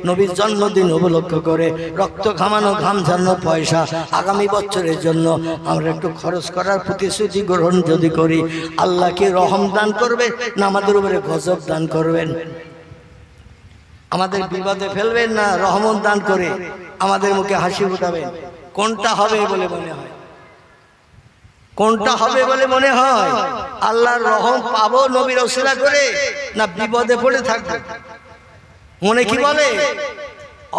নবীর জন্মদিন উপলক্ষ করে রক্ত ঘামানো ঘাম ঝরানো পয়সা আগামী বছরের জন্য আমরা একটু খরচ করার প্রতিশ্রুতি গ্রহণ যদি করি, আল্লাহ কি রহম দান করবে না আমাদের উপরে গজব দান করবেন? আমাদের বিপদে ফেলবেন না রহমত দান করে আমাদের মুখে হাসি ফুটাবেন? কোনটা হবে বলে মনে হয়? কোনটা হবে বলে মনে হয়? আল্লাহর রহম পাবো নবীর ওসিলা করে না বিপদে পড়ে থাকবো? মনে কি বলে?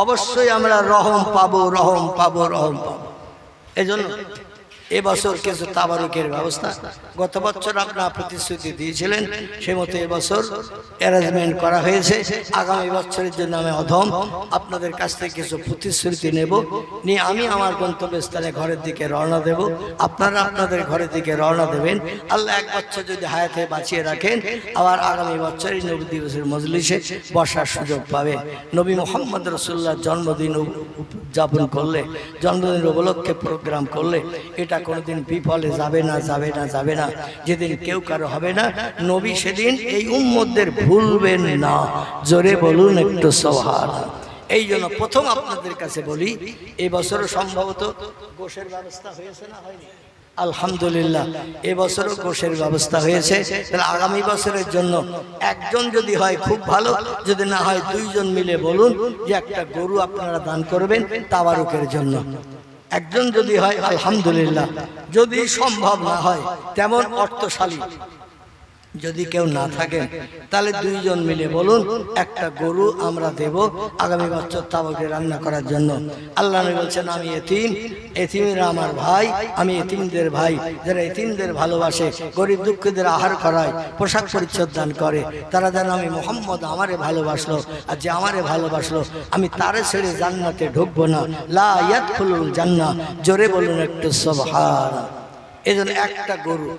অবশ্যই আমরা রহম পাবো, রহম পাবো, রহম পাবো। এজন্য এবছর কিছু তাবারুকের ব্যবস্থা, গত বছর আপনারা প্রতিশ্রুতি দিয়েছিলেন, সে মতো এবছর অ্যারেঞ্জমেন্ট করা হয়েছে। আগামী বছরের জন্য আমি অধম আপনাদের কাছ থেকে কিছু প্রতিশ্রুতি নেব, নিয়ে আমি আমার গন্তব্যস্থানে ঘরের দিকে রওনা দেব, আপনারা আপনাদের ঘরের দিকে রওনা দেবেন। আল্লাহ এক বছর যদি হায়াতে বাঁচিয়ে রাখেন, আবার আগামী বছরই নবী দিবসের মজলিসে বসার সুযোগ পাবেন। নবী মুহাম্মদ রাসূলুল্লাহর জন্মদিন উদযাপন করলে, জন্মদিন উপলক্ষে প্রোগ্রাম করলে এটা কোনোদিন বিফলে যাবে না, যাবে না, যাবে না। যেদিন কেউ কারো হবে না, নবী সেদিন এই উম্মতদের ভুলবেন না। জোরে বলুন একটু সুবহানাল্লাহ। এই জন্য প্রথম আপনাদের কাছে বলি, এই বছরও সম্ভবত গোশের ব্যবস্থা হয়েছে না হয়নি? আলহামদুলিল্লাহ, এবছরও গোশের ব্যবস্থা হয়েছে। তাহলে আগামী বছরের জন্য একজন যদি হয় খুব ভালো, যদি না হয় দুইজন মিলে বলুন যে একটা গরু আপনারা দান করবেন তাবারুকের জন্য। একজন যদি হয় আলহামদুলিল্লাহ, যদি সম্ভব না হয় তেমন অর্থশালী যদি কেউ না থাকেন, তাহলে দুইজন মিলে বলুন একটা গরু আমরা দেব আগামী বছর তাবারুকে রান্না করার জন্য। আল্লাহ নবী বলছেন, আমি এতিম, এতিমরা আমার ভাই, আমি এতিমদের ভাই। যারা এতিমদের ভালোবাসে, গরিব দুঃখীদের আহার করায়, পোশাক পরিচ্ছদ দান করে, তারা যেন আমি মুহাম্মদ আমারে ভালোবাসলো, আর যে আমারে ভালোবাসলো আমি তারে ছেড়ে জান্নাতে ঢুকবো না। লা ইয়াদখুলুল জান্নাহ। জোরে বলুন একটু সুবহানাল্লাহ। এজন্য একটা গরু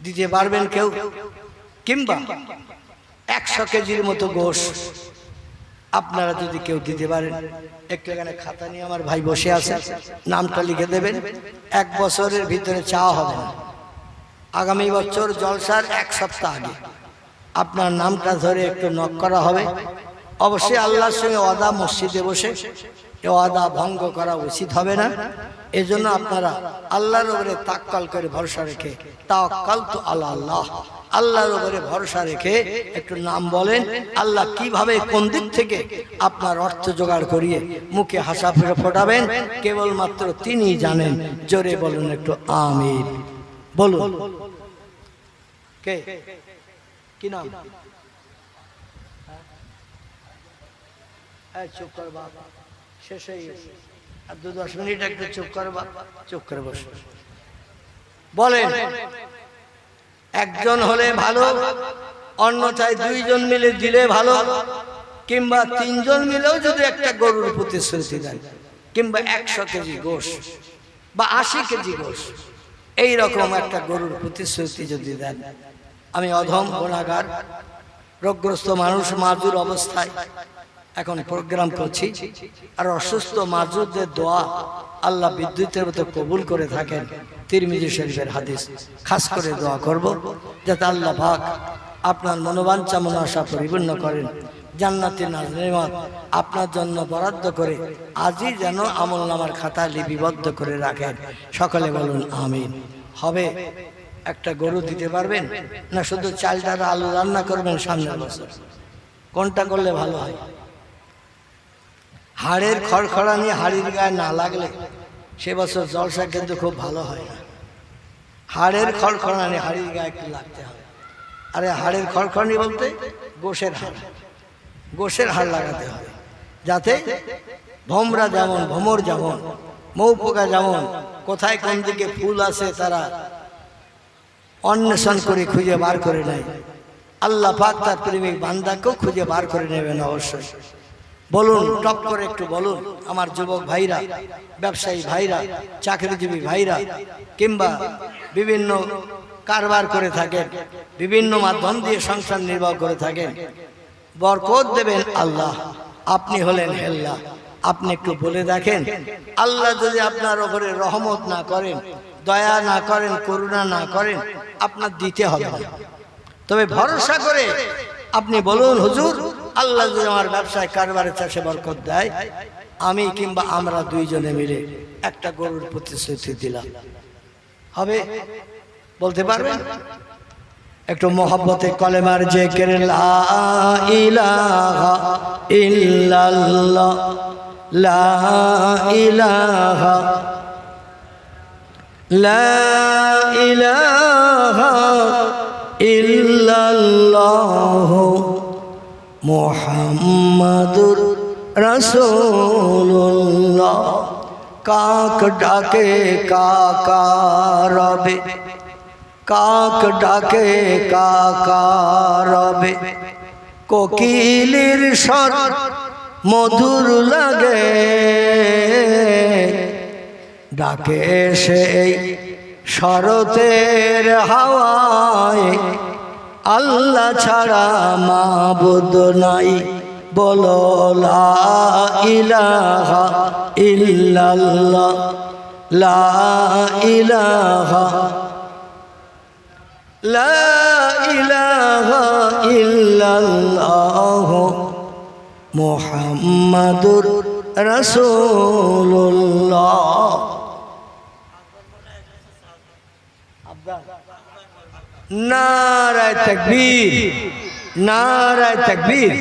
দিতে পারবেন কেউ? কিংবা 100 কেজির মতো গোশ আপনারা যদি কেউ দিতে পারেন, একটু এখানে খাতা নিয়ে আমার ভাই বসে আছে, নামটা লিখে দেবেন। 1 বছরের ভিতরে চাওয়া হবে না, আগামী বছর জলসার 1 সপ্তাহ আগে আপনার নামটা ধরে একটু নক করা হবে। অবশ্যই আল্লাহর সঙ্গে ওয়াদা, মসজিদে বসে এ ওয়াদা ভঙ্গ করা উচিত হবে না। এজন্য আপনারা আল্লাহর উপরে তাওয়াক্কুল করে ভরসা রেখে, তাওয়াক্কালতু আলা আল্লাহ, আল্লাহর উপরে ভরসা রেখে একটু নাম বলেন। আল্লাহ কিভাবে কোন দিক থেকে আপনার অর্থ জোগাড় করিয়ে মুখে হাসা ফোটাবেন কেবলমাত্র তিনিই জানেন। জোরে বলুন একটু আমিন। বলুন কে কি নাম? চুপ কর বাবা, শেষ হয়ে গেছে, আর 2-10 মিনিট একটু চুপ কর বাবা, চুপ করে বসে বলেন। একজন হলে ভালো, অন্যথায় 2 জন মিলে দিলে ভালো, কিংবা 3 জন মিলেও যদি একটা গরুর প্রতিশ্রুতি দেন, কিংবা 100 কেজি গোশ বা 80 কেজি গোশ, এইরকম একটা গরুর প্রতিশ্রুতি যদি দেন, আমি অধম গুনাহগার রোগগ্রস্ত মানুষ, মাজুর অবস্থায় এখন প্রোগ্রাম করছি, আর অসুস্থ মাজুরদের দোয়া আল্লাহ বিদ্যুতের মতো কবুল করে থাকেন। তিরমিজি শরীফের হাদিস, খাস করে দোয়া করব যাতে আল্লাহ পাক আপনার মনোবাঞ্ছা মনোআশা পরিপূর্ণ করেন, জান্নাতের নেয়ামত আপনার জন্য বরাদ্দ করে আজই যেন আমলনামার খাতা লিপিবদ্ধ করে রাখেন। সকলে বলুন আমিন। হবে একটা গরু দিতে পারবেন না শুধু চাল ডাল আলু রান্না করবেন সামনের বছর? কোনটা করলে ভালো হয়? হাড়ের খড়খড়ানি হাড়ির গায়ে না লাগলে সে বছর জলসা কিন্তু খুব ভালো হয় না। হাড়ের খড়খড়ানি হাড়ির গায়ে একটু লাগতে হবে। আরে হাড়ের খড়খড়ানি বলতে গোশের হাড়, গোশের হাড় লাগাতে হবে, যাতে ভোমরা যেমন, ভোমর যেমন, মৌ পোকা যেমন কোথায় কোন দিকে ফুল আছে তারা অন্বেষণ করে খুঁজে বার করে নেয়, আল্লাহ পাক তার প্রেমিক বান্দাকেও খুঁজে বার করে নেবেন অবশ্যই। বলুন টপ করে একটু বলুন আমার যুবক ভাইরা, ব্যবসায়ী ভাইরা, চাকরিজীবী ভাইরা, কিংবা বিভিন্ন কারবার করে থাকেন, বিভিন্ন মাধ্যম দিয়ে সংসার নির্বাহ করে থাকেন, বরকত দেবেন আল্লাহ, আপনি হলেন হেল্লা। আপনি একটু বলে দেখেন, আল্লাহ যদি আপনার উপরে রহমত না করেন, দয়া না করেন, করুণা না করেন, আপনার দিতে হবে না। তবে ভরসা করে আপনি বলুন, হুজুর আল্লাহ যদি আমার ব্যবসায় কারবারে চাষে বরকত দেয়, আমি কিংবা আমরা দুইজনে মিলে একটা গরুর প্রতিশ্রুতি দিলাম, হবে? বলতে পারবেন? একটু মোহব্বতে কলেমার জিকির লা ইলাহা ইল্লাল্লাহ, লা ইলাহা, লা ইলাহা ইল্লাল্লাহ মুহাম্মাদুর রাসূলুল্লাহ। কাক ডাকে কাকা রবে, কাক ডাকে কাকা রবে, কোকিলের স্বর মধুর লাগে, ডাকে সেই শরতের হাওয়ায়, আল্লাহ ছাড়া মাবুদ নাই, বলো লা ইলাহা ইল্লাল্লাহ, লা ইলাহা, লা ইলাহা ইল্লাল্লাহ মুহাম্মাদুর রাসূলুল্লাহ। নারায়ে তাকবীর, নারায়ে তাকবীর।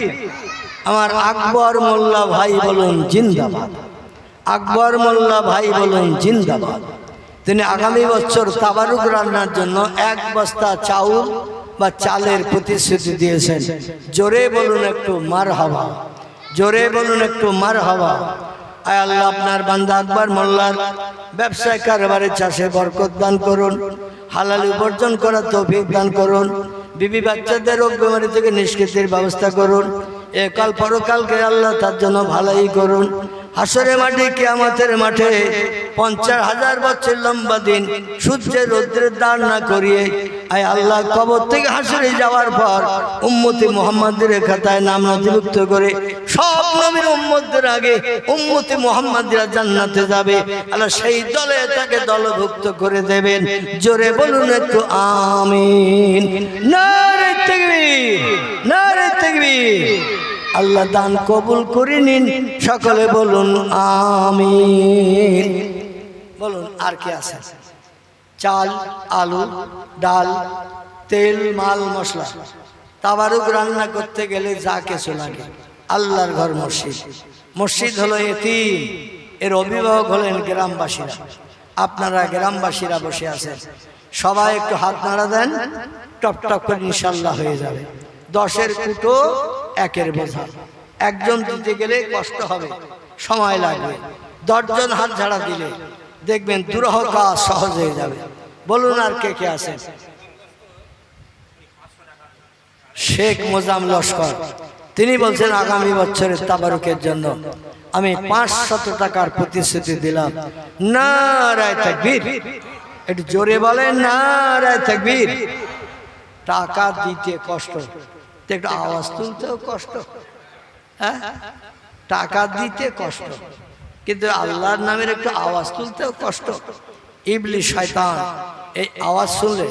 আমার আকবর মোল্লা ভাই বলুন জিন্দাবাদ, আকবর মোল্লা ভাই বলুন জিন্দাবাদ। তিনি আগামী বছর তাবারুক রান্নার জন্য 1 বস্তা চাউল বা চালের প্রতিশ্রুতি দিয়েছেন। জোরে বলুন একটু মারহাবা, জোরে বলুন একটু মারহাবা। আয় আল্লাহ, আপনার বান্দা আকবর মোল্লার ব্যবসায় কারবারে চাষে বরকত দান করুন, হালাল উপার্জন করার তৌফিক দান করুন, বিবি বাচ্চাদের রোগ বেমারি থেকে নিষ্কৃতির ব্যবস্থা করুন, একাল পরকালকে আল্লাহ তার জন্য ভালোই করুন। হাসরের মাঠে, কিয়ামতের মাঠে 50,000 বছর লম্বা দিন সূর্যের রৌদ্রের দাঁড় না করিয়ে আয় আল্লাহ, কবর থেকে হাসরে যাওয়ার পর উম্মতি মুহাম্মাদের খাতায় নাম নথিভুক্ত করে সব নবীর উম্মতদের আগে উম্মতি মুহাম্মাদিরা জান্নাতে যাবে। আল্লাহ সেই দলে তাকে দলভুক্ত করে দেবেন। জোরে বলুন একটু আমিন। নারে তাকবীর, নারে তাকবীর। আল্লাহ দান কবুল করে নিন, সকলে বলুন আমিন। বলুন আর কি আছে? চাল, আলু, ডাল, তেল, মাল, মশলা। তাবারুক রান্না করতে গেলে যা কিছু লাগে। আল্লাহর ঘর মসজিদ, মসজিদ হলো এতিম, এর অভিভাবক হলেন গ্রামবাসীরা। আপনারা গ্রামবাসীরা বসে আছেন, সবাই একটু হাত নাড়া দেন, টপ টপ করে ইনশাল্লাহ হয়ে যাবে। 10-এর কুটো 1-এর বোঝা। একজন দিতে গেলে কষ্ট হবে, সময় লাগবে। 10 জন হাত ঝাড়া দিলে দেখবেন দুরূহ কাজ সহজ হয়ে যাবে। বলুন আর কে কে আছেন? শেখ মোজাম লস্কর, তিনি বলছেন আগামী বছরের তাবারুকের জন্য আমি 500 টাকার প্রতিশ্রুতি দিলাম। নারায়ে তাকবীর। একটু জোরে বলেন নারায়ে তাকবীর। টাকা দিতে কষ্ট, একটু আওয়াজ তুলতেও কষ্ট। হ্যাঁ, টাকা দিতে কষ্ট, কিন্তু আল্লাহর নামের একটু আওয়াজ তুলতেও কষ্ট। ইবলিস শয়তান এই আওয়াজ শুনলে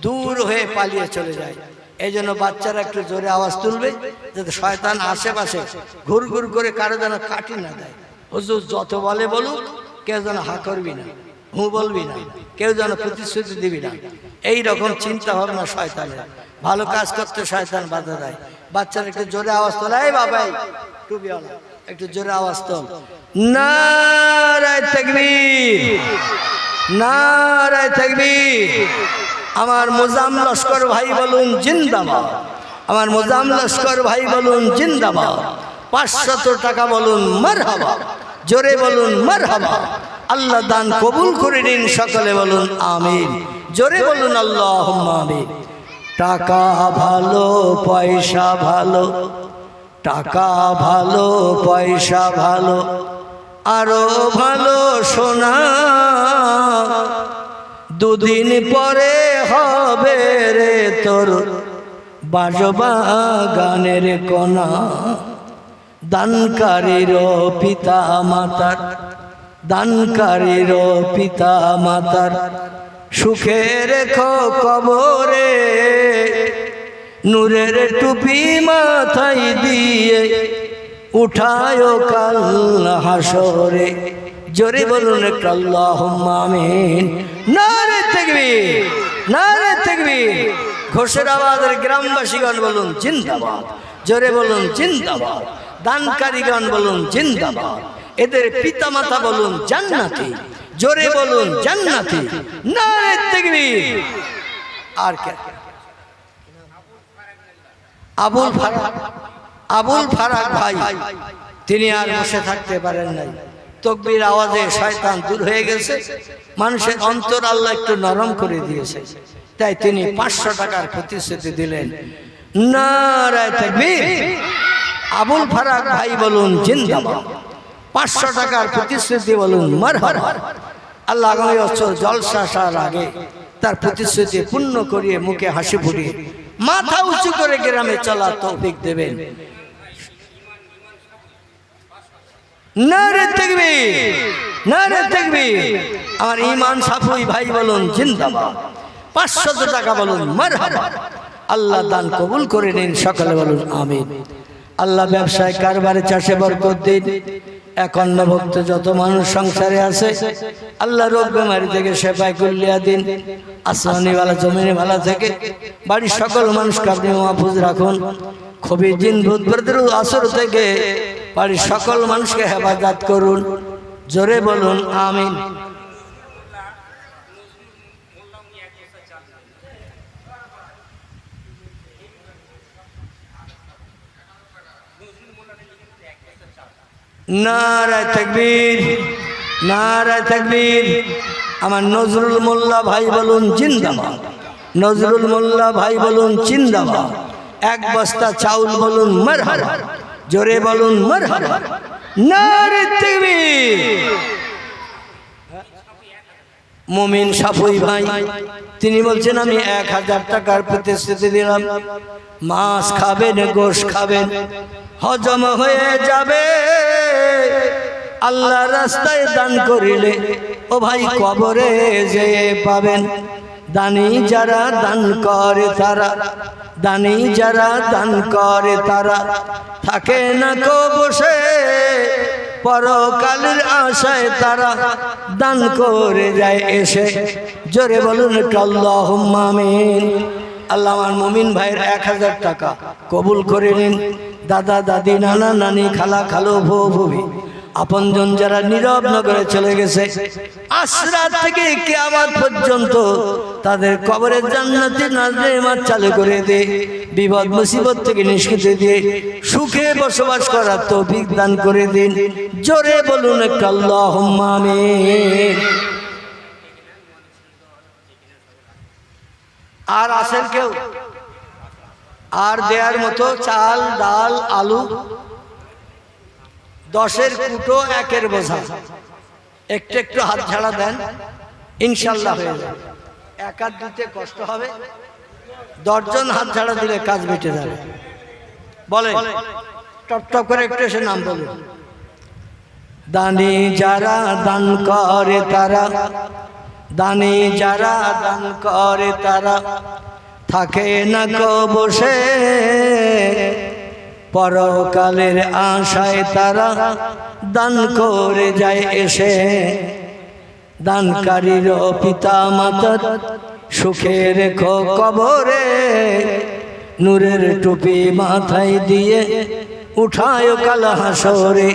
দূর হয়ে পালিয়ে চলে যায়। এই জন্য বাচ্চারা একটু জোরে আওয়াজ তুলবে, যাতে শয়তান আশেপাশে ঘুর ঘুর করে কারো যেন কাটি না দেয়। হুজুর যত বলে বলুক, কেউ যেন হা করবি না, হু বলবি না, কেউ যেন প্রতিশ্রুতি দিবি না। এই রকম চিন্তা ভাবনা শয়তানের। ভালো কাজ করতে শয়তান বাধা দেয়। বাচ্চারা একটু জোরে আওয়াজ তোল। এই বাবাই টুপিওয়ালা, একটু জোরে আওয়াজ তোল। নারায়ে তাকবীর, নারায়ে তাকবীর। আমার মোজাম লস্কর ভাই বলুন জিন্দাবাদ, আমার মোজাম লস্কর ভাই বলুন জিন্দাবাদ। 500 টাকা বলুন মারহাবা, জোরে বলুন মারহাবা। আল্লাহ দান কবুল করে নিন, সকলে বলুন আমিন। জোরে বলুন আল্লাহুম্মা আমিন। টাকা ভালো, পয়সা ভালো, টাকা ভালো, পয়সা ভালো, আরো ভালো সোনা। দুদিন পরে হবে রে তোর বাজবা গানের কোনা। দানকারীর পিতা মাতার, দানকারীর পিতা মাতার সুখে রেখো কবরে। নূরের টুপি মাথায় দিয়ে উঠায় কাল হাসরে। জোরে বলুন একটু আল্লাহুম্মা আমিন। নারে তাকবীর, নারে তাকবীর। ঘোষের আওয়াজের গ্রামবাসীগণ বলুন জিন্দাবাদ। জোরে বলুন জিন্দাবাদ। দানকারীগণ বলুন জিন্দাবাদ। এদের পিতামাতা বলুন জান্নাতি। জোরে বলুন জান্নাতি। নারে তাকবীর। আর কে? আবুল ফারাক ভাই, তিনি আর বসে থাকতে পারেন নাই। তাকবীর আওয়াজে শয়তান দূর হয়ে গেছে, মানুষের অন্তর আল্লাহ একটু নরম করে দিয়েছে, তাই তিনি 500 টাকার প্রতিশ্রুতি দিলেন। নারে তাকবীর। আবুল ফারাক ভাই বলুন জিন্দাবাদ। 500 টাকার প্রতিশ্রুতি বলুন মারহাবা। আল্লাহ আগামী বছর জলসা আসার আগে তার প্রতিশ্রুতি পূর্ণ করিয়ে মুখে হাসি ফুটিয়ে মাথা উঁচু করে গ্রামে চলা তৌফিক দেবেন। নারে তাকবীর, নারে তাকবীর। আমার ঈমান সাফুই ভাই বলুন জিন্দাবাদ। 500 টাকা বলুন মারহাবা। আল্লাহ দান কবুল করে নিন, সকলে বলুন আমিন। আল্লাহ ব্যবসায় কারবারে চাষে বরকত দিন। একান্ন ভক্ত যত মানুষ সংসারে আছে আল্লাহ রোগ বেমারি থেকে শেফায়ে কুল্লিয়া দিন। আসমানি ওয়ালা জমিনে ভালো থেকে বাড়ির সকল মানুষকে আপনি মাহফুজ রাখুন। খবি জিন ভূত প্রেতের আসর থেকে বাড়ির সকল মানুষকে হেফাজত করুন। জোরে বলুন আমিন। নারে তাকবীর, নারে তাকবীর। আমার নজরুল মোল্লা ভাই বলুন জিন্দাবাদ। নজরুল মোল্লা ভাই বলুন জিন্দাবাদ। 1 বস্তা চাউল বলুন মারহাবা। জোরে বলুন মারহাবা। নারে তাকবীর। মুমিন সাফুই ভাই, তিনি বলছেন আমি 1000 টাকার প্রতিশ্রুতি দিলাম। মাছ খাবেন, গোশত খাবেন, হজম হয়ে যাবে। আল্লাহ রাস্তায় দান করিলে ও ভাই কবরে যেয়ে পাবেন। দানি যারা দান করে তারা, দানি যারা দান করে তারা থাকে না কো বসে। পরকালের আশায় তারা দান করে যায় এসে। জোরে বলুন আল্লাহুম্মা আমিন। আল্লাহ আমার মুমিন ভাইয়ের 1000 টাকা কবুল করে নিন। দাদা দাদি, নানা নানি, খালা খালো, ভৌ ভুবি, আপনজন যারা নীরব নগরে চলে গেছে, আসরাত থেকে কিয়ামত পর্যন্ত তাদের কবরে জান্নাতি নেয়ামত চালু করে দে। বিপদ মুসিবত থেকে নিষ্কৃতি দিয়ে সুখে বসবাস করার তৌফিক দান করে দিন। জোরে বলুন একটু আল্লাহুম্মা আমিন। আর আছেন কেউ? আর দেয়ার মতো চাল, ডাল, আলু 10-এর কুটো 1-এর বোঝা। একটু একটু হাত ঝাড়া দেন, ইনশাল্লাহ হয়ে যাবে। 1 হাত দিতে কষ্ট হবে, 10 জন হাত ঝাড়া দিলে কাজ মিটে যাবে। বলে টপ টপ করে একটু এসে নাম বলুন। দানি যারা দান করে তারা, দানি যারা দান করে তারা থাকে না কো বসে। পরকালের আশায় তারা দান করে যায় এসে। দানকারীর পিতা মাতা সুখে রেখো কবরে। নূরের টুপি মাথায় দিয়ে উঠায় কাল হাসরে।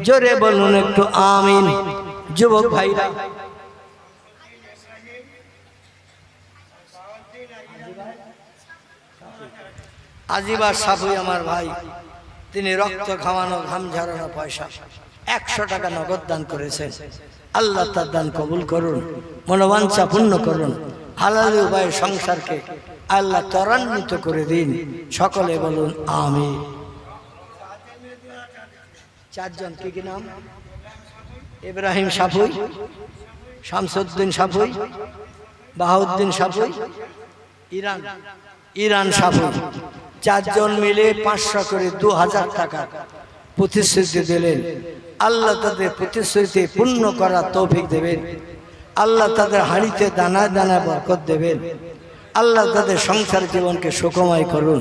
জোরে বলুন একটু আমিন। যুবক ভাইরা, আজিবার সাফুই আমার ভাই, তিনি রক্ত খাওয়ানো, ঘাম ঝরানো পয়সা 100 টাকা নগদ দান করেছেন। আল্লাহ তার দান কবুল করুন, মনোবাঞ্ছা পূর্ণ করুন। হালাল উপায়ে সংসারকে আল্লাহ ত্বরান্বিত করে দিন। সকলে বলুন আমিন। 4 জন, কি কি নাম? ইব্রাহিম সাফুই, শামসুদ্দিন সাফুই, বাহাউদ্দিন সাফুই, ইরান সাফুই। 4 জন মিলে 500 করে 2000 টাকা প্রতিশ্রুতি দিলেন। আল্লাহ তাদের প্রতিশ্রুতি পূর্ণ করার তৌফিক দেবেন। আল্লাহ তাদের হাঁড়িতে দানা দানা বরকত দেবেন। আল্লাহ তাদের সংসার জীবনকে সুখময় করুন।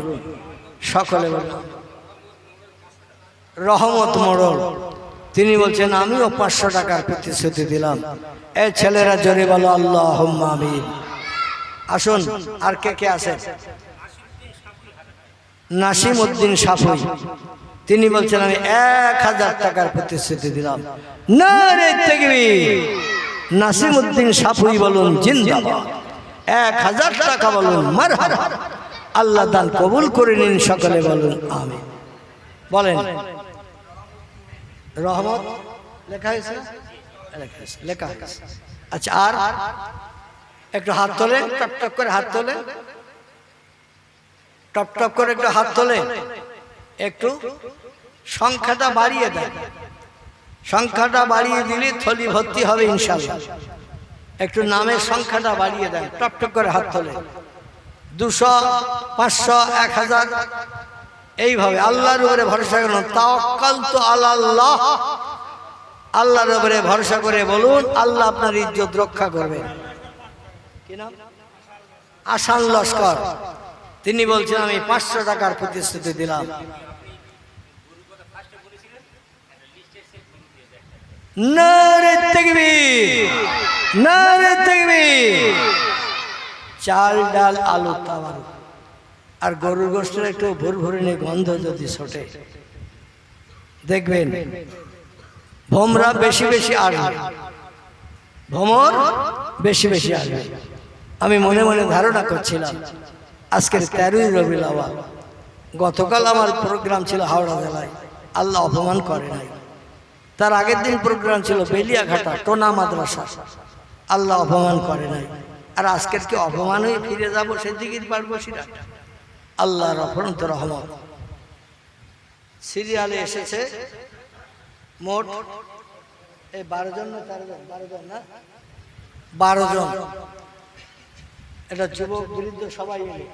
সকলে বলুন। রহমত মোড়ল তিনি বলছেন আমিও 500 টাকার প্রতিশ্রুতি দিলাম। এই ছেলেরা জোরে বলো আল্লাহুম্মা আমিন। আসুন আর কে কে আছেন? নাসিম উদ্দিন সাফুই তিনি বলছেন আমি 1000 টাকার প্রতিশ্রুতি দিলাম। নারে তাকবীর। নাসিম উদ্দিন সাফুই বলুন জিন্দাবাদ। 1000 টাকা বলুন মারহাবা। আল্লাহ দান কবুল করে নিন। সকলে বলুন আমিন। বলেন রহমত লেখা হয়েছে? লেখা হয়েছে। আচ্ছা আর একটু হাত তোলে, টপ টপ করে হাত তোলে, টপ টপ করে একটু হাত তোলে। একটু সংখ্যাটা বাড়িয়ে দেন। সংখ্যাটা বাড়িয়ে দিলে থলি ভর্তি হবে ইনশাআল্লাহ। একটু নামের সংখ্যাটা বাড়িয়ে দেন। টপ টপ করে হাত তোলে। 200, 500, 1000 এইভাবে আল্লাহর উপরে ভরসা করুন। তাওয়াক্কালতু আলাল্লাহ। আল্লাহর উপরে ভরসা করে বলুন আল্লাহ আপনার ইজ্জত রক্ষা করবেন। কি নাম? আসান লস্কর তিনি বলছেন আমি 500 টাকার প্রতিশ্রুতি দিলাম। নারে তাকবীর, নারে তাকবীর। চাল ডাল আলু তাওয়ার আর গরুর গোশতের একটু ভুরভুরিনি গন্ধ যদি ছোটে দেখবেন ভোমরা বেশি বেশি আসবে। ভ্রমর বেশি বেশি আসবে। আমি মনে মনে ধারণা করছিলাম আজকের 13ই রবিউল আউয়াল। গতকাল আমার প্রোগ্রাম ছিল হাওড়া জেলায়, আল্লাহ অপমান করে নাই। তার আগের দিন প্রোগ্রাম ছিল বেলিয়াঘাটা টোনা মাদ্রাসা, আল্লাহ অপমান করে নাই। আর আজকের কি অপমান হয়ে ফিরে যাবো সেদিকে পারবো সেটা? আল্লাহর অফরন্ত রহমত। সিরিয়ালে এসেছে মোট এই 12 জন না 13 জন? 12 জন না 12 জন। এটা যুবক বৃদ্ধ সবাই মিলে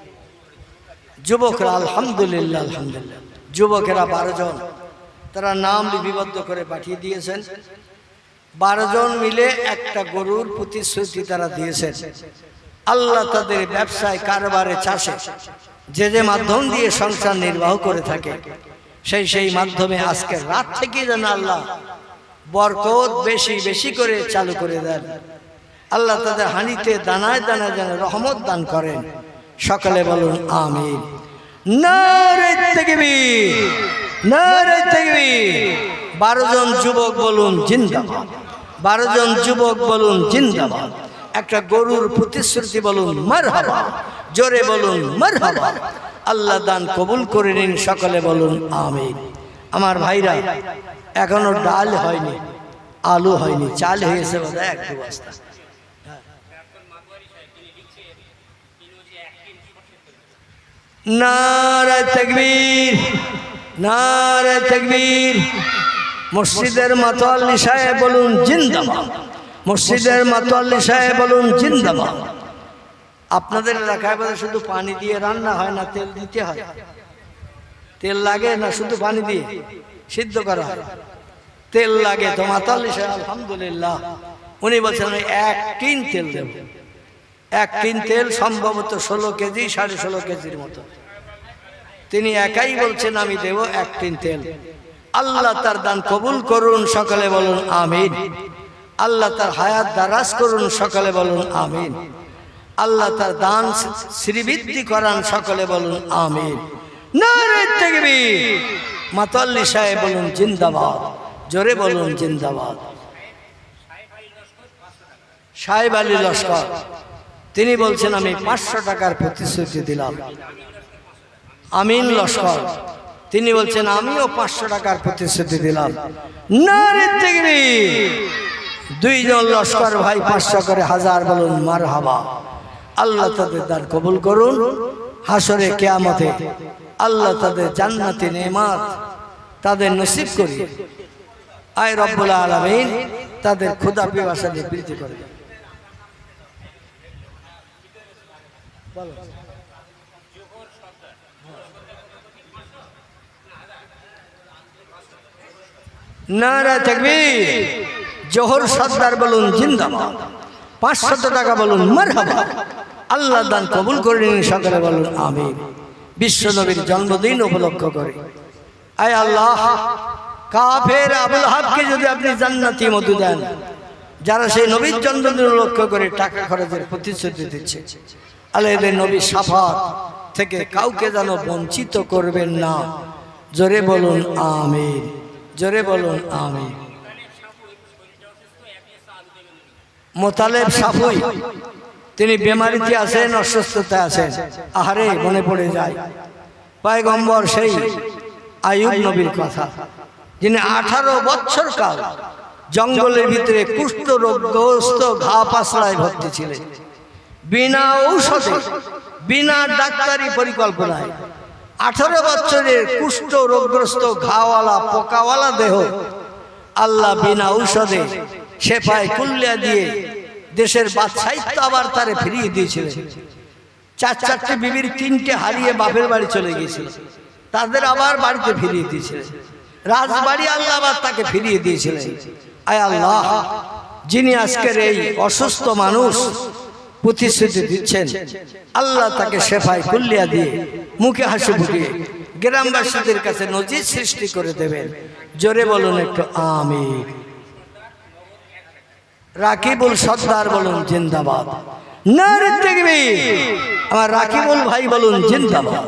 যুবকরা আলহামদুলিল্লাহ আলহামদুলিল্লাহ যুবকেরা 12 জন। তারা নাম লিপিবদ্ধ করে পাঠিয়ে দিয়েছেন। 12 জন মিলে একটা গরুর প্রতিশ্রুতি তারা দিয়েছেন। আল্লাহ তাদের ব্যবসায় কারবারে চাষে যে যে মাধ্যম দিয়ে সংসার নির্বাহ করে থাকে সেই মাধ্যমে আজকে রাত থেকে যেন আল্লাহ বরকত বেশি বেশি করে চালু করে দেন। আল্লাহ তাদের হানিতে দানায় দানায় যেন রহমত দান করেন। সকলে বলুন আমিন। নারে তাকবীর, নারে তাকবীর। 12 জন যুবক বলুন জিন্দাবাদ। 12 জন যুবক বলুন জিন্দাবাদ। একটা গরুর প্রতিশ্রুতি বলুন মারহাবা। জোরে বলুন মারহাবা। আল্লাহ দান কবুল করে নিন। সকলে বলুন আমিন। আমার ভাইরা এখনো ডাল হয়নি, আলু হয়নি, চাল হয়েছে বোধহয় 1-2 বস্তা। নারে তাকবীর, নারে তাকবীর। মসজিদের মাতোয়াল্লি সাহেব বলুন জিন্দাবাদ। মসজিদের মাতোয়াল্লি সাহেব বলুন জিন্দাবাদ। আপনাদের এলাকায় বলে শুধু পানি দিয়ে রান্না হয় না, তেল দিতে হয়? তেল লাগে না শুধু পানি দিয়ে সিদ্ধ করা হয়? তেল লাগে তো মাতোয়াল্লি সাহেব আলহামদুলিল্লাহ উনি বলছেন আমি 1 টিন তেল দেব। 1 টিন তেল সম্ভবত 16 কেজি 16.5 কেজির মতো। তিনি একাই বলছেন আমি দেব 1 টিন তেল। আল্লাহ তার দান কবুল করুন। সকলে বলুন আমিন। আল্লাহ তার হায়াত দারাজ করুন। সকলে বলুন আমিন। আল্লাহ তার দান শ্রীবৃদ্ধি করান। সকলে বলুন আমিন। নারে তাকবীর। মাতোয়াল্লি সাহেব বলুন জিন্দাবাদ। জোরে বলুন জিন্দাবাদ। সাহেব আলী লস্কর তিনি বলছেন আমি 500 টাকার প্রতিশ্রুতি দিলাম। আমিন লস্কর তিনি বলছেন আমিও 500 টাকার প্রতিশ্রুতি দিলাম। নারে তাকবীর। 2 জন লস্কর ভাই 500 করে 1000 বলুন মারহাবা। আল্লাহ তাদের দান কবুল করুন। হাসরে কিয়ামতে আল্লাহ তাদের জান্নাতি নেমাত তাদের নসিব করিয়ে আয় রব্বুল আলামিন তাদের ক্ষুধা পিপাসা নিবৃত্তি করে। নারে তাকবীর। জোহর সর্দার বলুন জিন্দাবাদ। 500 টাকা বলুন মারহাবা। আল্লাহ দান কবুল করে নিন। সকলে বলুন আমিন। বিশ্ব নবীর জন্মদিন উপলক্ষ করে আয় আল্লাহ, কাফের আবুল হাবকে যদি আপনি জান্নাতি মধু দেন, যারা সেই নবীর জন্মদিন লক্ষ্য করে টাকা খরচের প্রতিশ্রুতি দিচ্ছে, আল্লাহ এদের নবীর শাফাত থেকে কাউকে যেন বঞ্চিত করবেন না। জোরে বলুন আমিন, জোরে বলুন আমিন। মোতালেব সাফুই, তিনি বেমারিতে আছেন, অসুস্থতায় আছেন। আহারে মনে পড়ে যায় পয়গম্বর সেই আইয়ুব নবীর কথা, যিনি 18 বছর কাল জঙ্গলের ভিতরে কুষ্ঠ রোগগ্রস্ত ঘা পাশলায় ভর্তি ছিলেন, বিনা ঔষধে, বিনা ডাক্তারি পরিকল্পনায়। 18 বছরের কুষ্ঠ রোগগ্রস্ত ঘাওয়ালা পোকাওয়ালা দেহ আল্লাহ বিনা ঔষধে শেফায় কুল্লিয়া দিয়ে দেশের বাদশাহিত্ব আবার তারে ফিরিয়ে দিয়েছিলেন। 4 বিবির 3টে হারিয়ে বাপের বাড়ি চলে গিয়েছিল, তাদের আবার বাড়িতে ফিরিয়ে দিয়েছিলেন। রাজবাড়ি আল্লাহ আবার তাকে ফিরিয়ে দিয়েছিলেন। আয় আল্লাহ, যিনি আজকের এই অসুস্থ মানুষ প্রতিশ্রুতি দিচ্ছেন, আল্লাহ তাকে শেফায় কুল্লিয়া দিয়ে মুখে হাসি ফুটিয়ে গ্রামবাসীদের কাছে নজির সৃষ্টি করে দেবেন। জোরে বলুন একটু আমিন। রাকিবুল সর্দার বলুন জিন্দাবাদ। নারে তাকবীর। আমার রাকিবুল ভাই বলুন জিন্দাবাদ।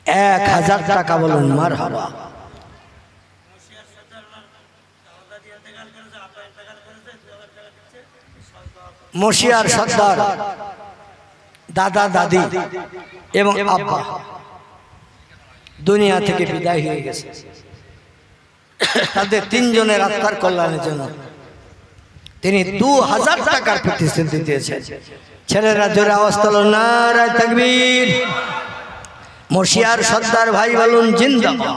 1000 টাকা বলুন মারহাবা। মশিয়ার সর্দার দাদা দাদি এবং আব্বা দুনিয়া থেকে বিদায় হয়ে গেছে, তাদের 3 জনের আত্মার কল্যাণের জন্য তিনি 2000 টাকার প্রতিশ্রুতি দিয়েছেন। ছেলেরা জোরে আওয়াজ তোলো, নারে তাকবীর। মশিয়ার সর্দার ভাই বলুন জিন্দাবাদ।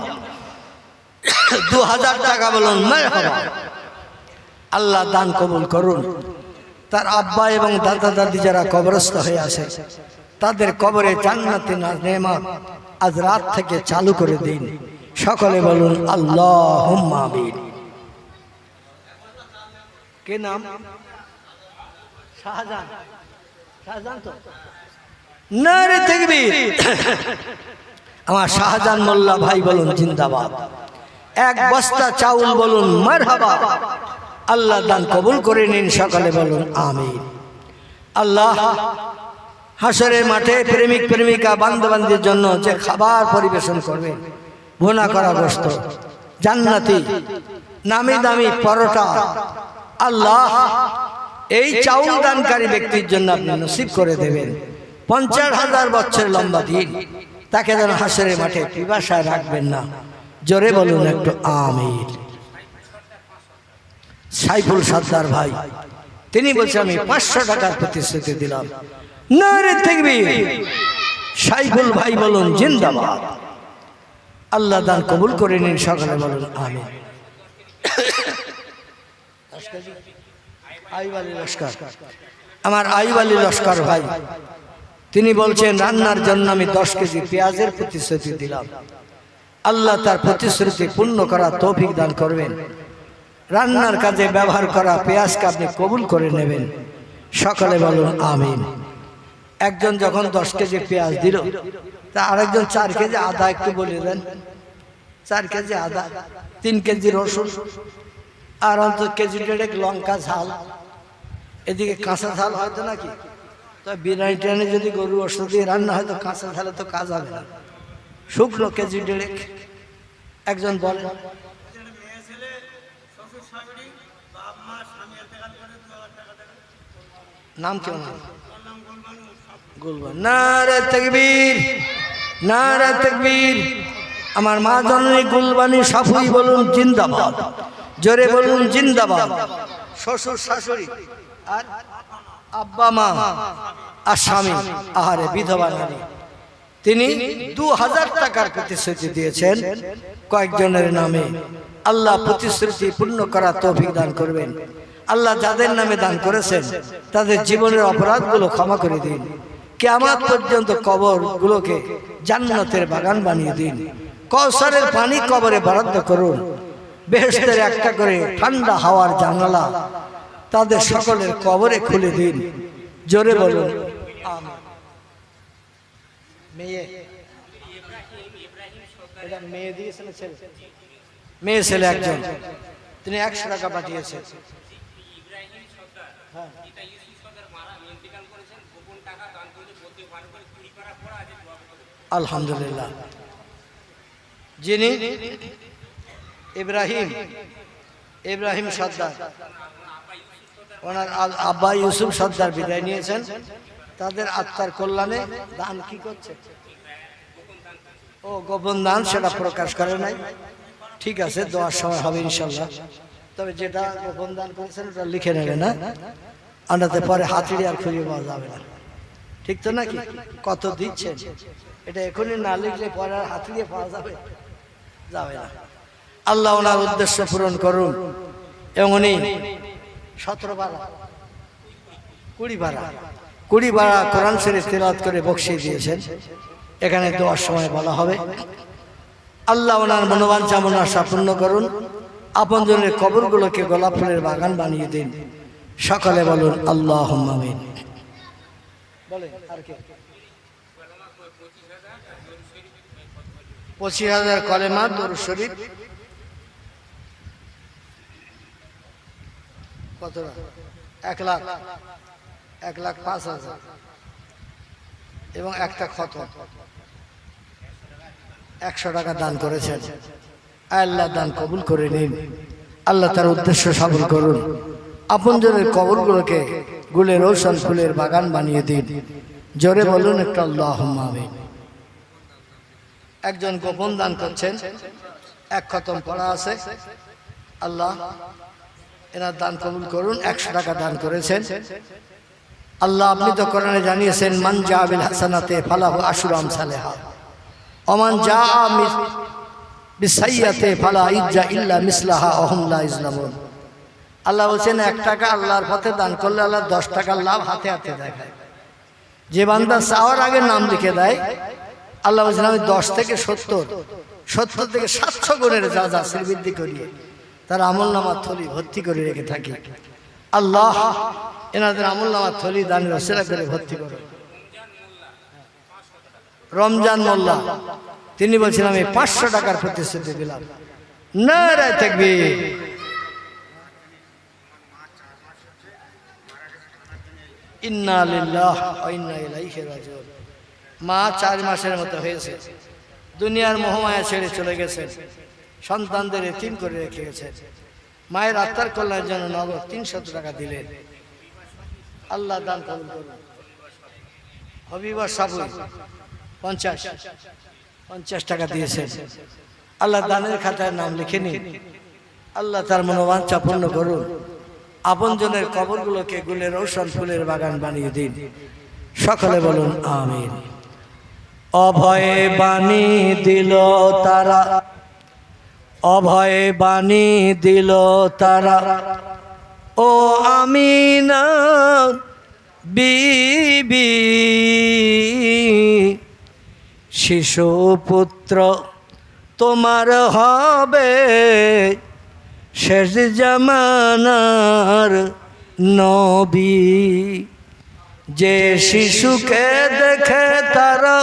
2000 টাকা বলুন মারহাবা। আল্লাহ দান কবুল করুন। তার আব্বা এবং দাদা দাদি যারা কবরস্থ হয়ে আছে, তাদের কবরে জান্নাতি নেয়ামত আজ রাত থেকে চালু করে দিন। সকলে বলুন আল্লাহুম্মা আমিন। কে নাম? শাহজাহান। শাহজাহান তো নারে তাকবীর। আমার শাহজাহান মোল্লা ভাই বলুন জিন্দাবাদ। 1 বস্তা চাউল বলুন মারহাবা। আল্লাহ দান কবুল করে নিন। সকলে বলুন আমিন। আল্লাহ হাসরের মাঠে প্রেমিক প্রেমিকা বান্ধবদের জন্য যে খাবার পরিবেশন করবেন, ভুনা করা গোশত, জান্নাতি নামি দামি পরোটা, আল্লাহ এই চাউল দানকারী ব্যক্তির জন্য আপনি নসিব করে দেবেন। 50,000 বছর লম্বা দিন তাকে যেন হাসরের মাঠে পিপাসায় রাখবেন না। জোরে বলুন একটু আমিন। সাইফুল সর্দার ভাই, তিনি বলছেন আমি 500 টাকার প্রতিশ্রুতি দিলাম। নারে তাকবীর। সাইফুল ভাই বলুন জিন্দাবাদ। আল্লাহ দান কবুল করে নিন। সকলে বলুন আমিন। আমার আইয়ুব আলী লস্কর ভাই, তিনি বলছেন রান্নার জন্য আমি 10 কেজি পেঁয়াজের প্রতিশ্রুতি দিলাম। আল্লাহ তার প্রতিশ্রুতি পূর্ণ করার তৌফিক দান করবেন। রান্নার কাজে ব্যবহার করা পেঁয়াজকে আপনি কবুল করে নেবেন। সকলে বলুন আমিন। একজন যখন 10 কেজি পেঁয়াজ দিল, তা আরেকজন 4 কেজি আদা একটু বলে দেন। 4 কেজি আদা, 3 কেজি রসুন, আর অন্তত কেজি 1.5 লঙ্কা ঝাল। এদিকে কাঁচা ঝাল হয়তো নাকি, তো বিরিয়ানি টিরানি যদি গরু ওষুধ দিয়ে রান্না হয় তো কাঁচা ঝালে তো কাজ হবে না। শুকনো কেজি 1.5। একজন বলেন নাম কেউ না? গুলবান। নারে তাকবীর, নারে তাকবীর। আমার মা জননী গুলবানী সাফুই বলুন জিন্দাবাদ। জোরে বলুন জিন্দাবাদ। শ্বশুর শাশুড়ি আর আব্বা মা আর স্বামী, আহারে বিধবা নারী, তিনি 2000 টাকার প্রতিশ্রুতি দিয়েছেন কয়েকজনের নামে। আল্লাহ প্রতিশ্রুতি পূর্ণ করার তৌফিক দান করবেন। আল্লাহ যাদের নামে দান করেছেন তাদের জীবনের অপরাধগুলো ক্ষমা করে দিন। কিয়ামত পর্যন্ত কবরগুলোকে জান্নাতের বাগান বানিয়ে দিন। কওসারের পানি কবরে বরাদ্দ করুন। বেহেশতের একটা করে ঠান্ডা হাওয়ার জানালা তাদের সকলের কবরে খুলে দিন। জোরে বলুন আমিন। মেয়ে, এটা মেয়ে দিয়েছেন ছেলে? মেয়ে ছেলে একজন, তিনি 100 টাকা পাঠিয়েছেন। হ্যাঁ, আলহামদুলিল্লাহ। যিনি ইব্রাহিম সর্দার, ওনার আব্বা ইউসুফ সর্দার বিদায় নিয়েছেন, তাদের আত্মার কল্যাণে দান কি করছে? ও গোপন দান, সেটা প্রকাশ করে নাই। ঠিক আছে, দোয়ার সময় হবে ইনশাল্লাহ। তবে যেটা গোপন দান করেছেন ওটা লিখে নেবে না, আনাতে পরে হাতিড়ি আর খুঁজে পাওয়া যাবে না। ঠিক তো নাকি? কত দিচ্ছেন এটা এখনই না লিখলে পরে আর হাতিড়িয়ে পাওয়া যাবে না। আল্লাহ ওনার উদ্দেশ্য পূরণ করুন। এবং উনি 17 পারা 20 পারা কোরআন শরীফ তেলাওয়াত করে বকশিশ দিয়েছেন। এখানে দোয়ার সময় বলা হবে। আল্লাহ ওনার মনোবাঞ্ছা মনাশা পূর্ণ করুন। আপনজনের কবরগুলোকে গোলাপ ফুলের বাগান বানিয়ে দিন। সকলে বলুন আল্লাহুম্মা আমিন। বলেন আর কে? 25,000 কলেমা দরুদ শরীফ। কত? 1,05,000 এবং একটা খতম 100 টাকা দান করেছেন। আল্লাহ দান কবুল করে নিন। আল্লাহ তার উদ্দেশ্য সফল করুন। আপনজনের কবরগুলোকে গুলে রোশন ফুলের বাগান বানিয়ে দিন। জোরে বলুন একটা আল্লাহুম্মা আমিন। একজন গোপন দান করছেন, 1 খতম পড়া আছে। আল্লাহ এনার দান কবুল করুন। 100 টাকা দান করেছেন। আল্লাহ আপনি তো কোরআনে জানিয়েছেন, মান জা বিল হাসানাতে ফালাহু আশরু আমসালিহা ওয়া মান জা বিসাইয়্যাতে ফালা ইজ্জা ইল্লা মিসলাহা ওয়া হুম লা ইজলামুন। আল্লাহ বলেন 1 টাকা আল্লাহর পথে দান করলে আল্লাহ 10 টাকার লাভ হাতে হাতে দেখায়। যে বান্দা চাওয়ার আগে নাম লিখে দেয়, আল্লাহ বলেন আমি 10 থেকে 70 থেকে 700 গুণের যা বৃদ্ধি করিয়ে তার আমলনামার থলি ভর্তি করে রেখে থাকি। আল্লাহ এনাদের আমলনামার থলি দানের ওসিলা করে ভর্তি করে। রমজান মোল্লা তিনি বলছেন আমি 500 টাকার প্রতিশ্রুতি দিলাম। নারায়ে তাকবীর। ইন্না লিল্লাহি ওয়া ইন্না ইলাইহি রাজিউন। মা 4 মাসের মতো হয়েছে, দুনিয়ার মোহমায়া ছেড়ে চলে গেছেন, সন্তানদের এতিম করে রেখে গেছেন। মায়ের আত্মার কল্যাণের জন্য নগদ 300 টাকা দিলেন। আল্লাহ দান কবুল করুন। হবিবা সাবু 50 টাকা দিয়েছেন। আল্লাহ দানের খাতায় নাম লিখে নিন। আল্লাহ তার মনোবাঞ্ছা পূর্ণ করুন। আপনজনের কবরগুলোকে গুলে রোশন ফুলের বাগান বানিয়ে দিন। সকলে বলুন আমিন। অভয়ে বাণী দিল তারা, অভয়ে বাণী দিল তারা, ও আমিনা বিবি। শিশু পুত্র তোমার হবে শেষ জামানার নবী। যে শিশুকে দেখে তারা,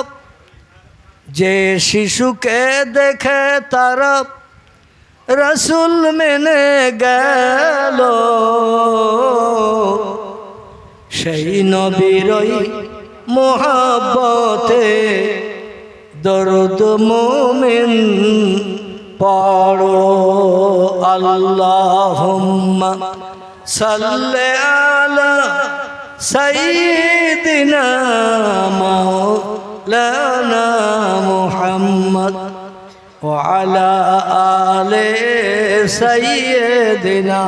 যে শিশুকে দেখে তারা রাসূল মেনে গেল, সেই নবীরই মোহাব্বতে দরুদ মুমিন পড়ো। আল্লাহুম্মা সাল্লি আলা সাইয়্যিদিনা মাওলানা মুহাম্মদ ওয়া আলা আলি সাইয়্যিদিনা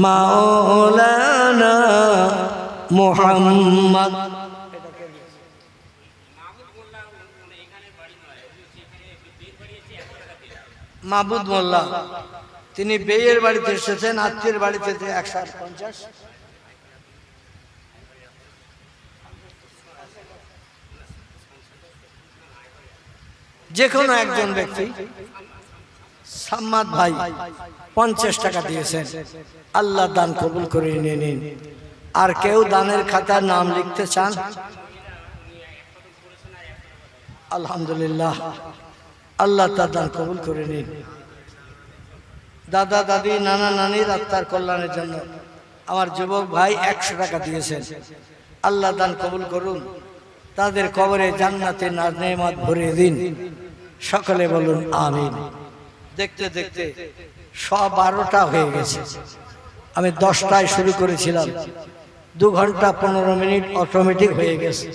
মাওলানা মুহাম্মদ। মাহবুব মোল্লা তিনি বেয়ের বাড়িতে এসেছেন, আত্মীয়ের বাড়িতে 150। যে কোনো একজন ব্যক্তি, সাম্মাদ ভাই 50 টাকা দিয়েছেন। আল্লাহ দান কবুল করে নিয়ে নিন। আর কেউ দানের খাতায় নাম লিখতে চান? আলহামদুলিল্লাহ, আল্লাহ তার দান কবুল করে নিন। দাদা দাদি নানা নানির আত্মার কল্যাণের জন্য আমার যুবক ভাই 100 টাকা দিয়েছেন। আল্লাহ দান কবুল করুন, তাদের কবরে জান্নাতে নেয়ামত ভরিয়ে দিন। সকলে বলুন আমিন। দেখতে দেখতে 12টা হয়ে গেছে। আমি 10টায় শুরু করেছিলাম, 2 ঘন্টা 15 মিনিট অটোমেটিক হয়ে গেছে।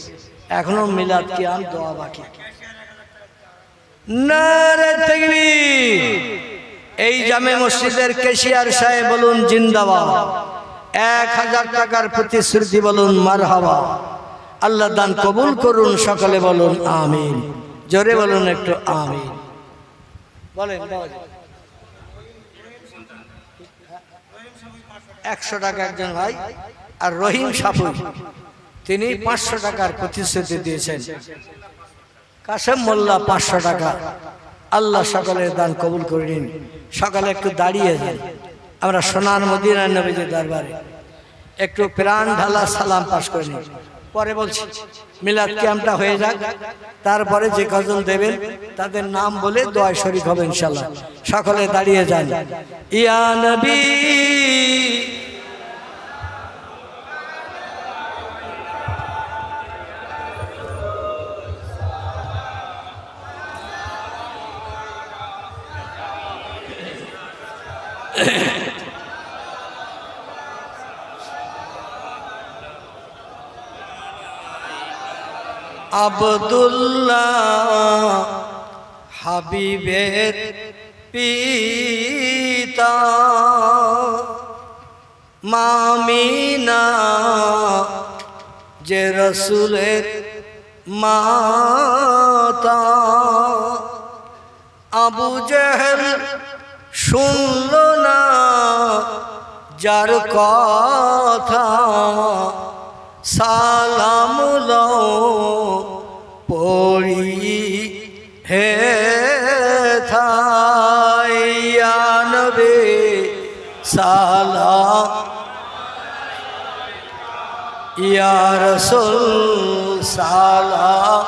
এখনো মিলাদ কিয়াম দোয়া বাকি। নারে তাকবীর। এই জামে মসজিদের ক্যাশিয়ার সাহেব বলুন জিন্দাবাদ। 1000 টাকার প্রতিশ্রুতি বলুন মারহাবা। আল্লাহ দান কবুল করুন, সকলে বলুন আমিন। জোরে বলুন একটু আমিন বলেন। 100 টাকা একজন ভাই, আর রহিম সাপুর তিনি 500 টাকার প্রতিশ্রুতি দিয়েছেন। কাশেম মোল্লা 500 টাকা। আল্লাহ সকলের দান কবুল করে নিন। সকালে একটু দাঁড়িয়ে যান, আমরা সোনার মদিনার নবীজির দরবারে একটু প্রাণ ঢালা সালাম পাশ করে নিন। পরে বলছি মিলাদ কিয়ামটা হয়ে যাক, তারপরে যে কজন দেবেন তাদের নাম বলে দোয়ায় শরীক হবে ইনশাআল্লাহ। সকলে দাঁড়িয়ে যান। ইয়া নবী আব্দুল্লাহ হাবিবের পিতা, মামিনা যে রসুলের মাতা। আবু জেহেল শুনল না যার কথা, সালাম লও পড়ি হে থাইয়া নবী সালাম ইয়া রাসূল সালাম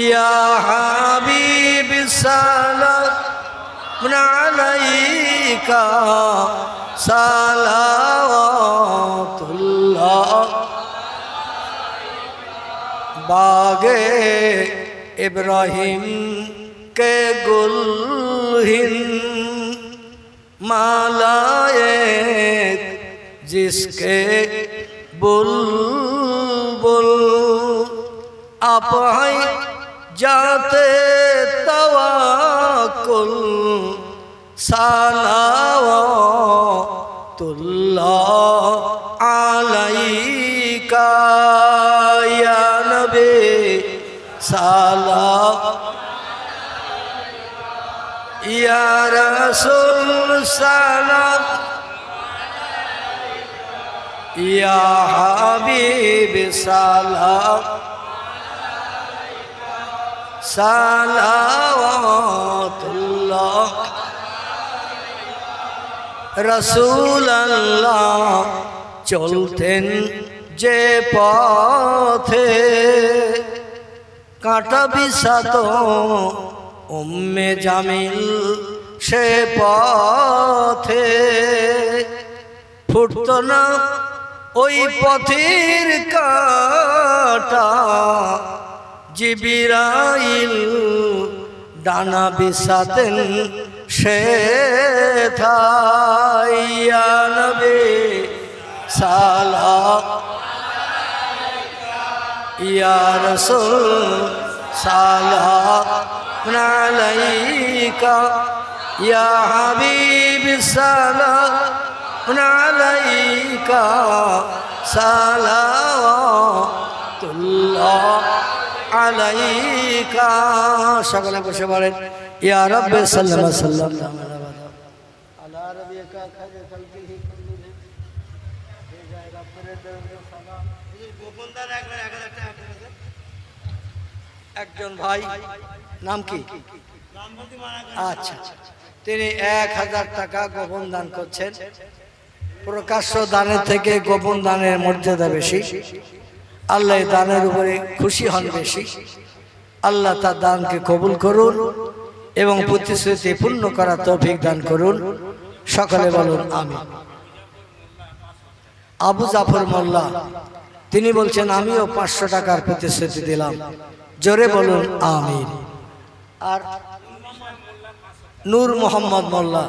ইয়া হাবিব সালাম আলাইকা সালাওয়াতুল্লাহ। बागे इब्राहिम के गुलहिन मालाएक जिसके बुलबुल आप हैं जाते तवक्कुल सलावतुल्लाह अलैका या नबी सलाम या रसूल सलाम या हबीब सलाम सलावतुल्लाह। रसूल अल्लाह चलतेन जे पथे काटा बिछात उम्मे जामिल से पथे फुटत ना ओई पथेर काटा जिबिराइल डाना बिछातेन से थाया नबी सालाम या रसूल सलाम अलैका या हबीब सलाम अलैका सलावतुल्लाह अलैका। সকলে বসে বলেন ইয়া রাব্বি সাল্লাল্লাহু আলাইহি ওয়াসাল্লাম আলা রাবিকা খায়রুল খালকিহি কুল্লুহুম হে যায় রব্বের দরবারে সালাম। গোপনদার একবার 1000 টাকা দিয়েছেন একজন ভাই, নাম কি? আচ্ছা, তিনি 1000 টাকা গোপন দান করছেন। প্রকাশ্য দানের থেকে গোপন দানের মর্যাদা বেশি। আল্লাহ দানের উপরে খুশি হন বেশি। আল্লাহ তার দানকে কবুল করুন এবং প্রতিশ্রুতি পূর্ণ করার তৌফিক দান করুন। সকলে বলুন আমিন। আবু জাফর মোল্লা তিনি বলছেন আমিও 500 টাকার প্রতিশ্রুতি দিলাম। জোরে বলুন আমিন। আর নূর মোহাম্মদ মোল্লা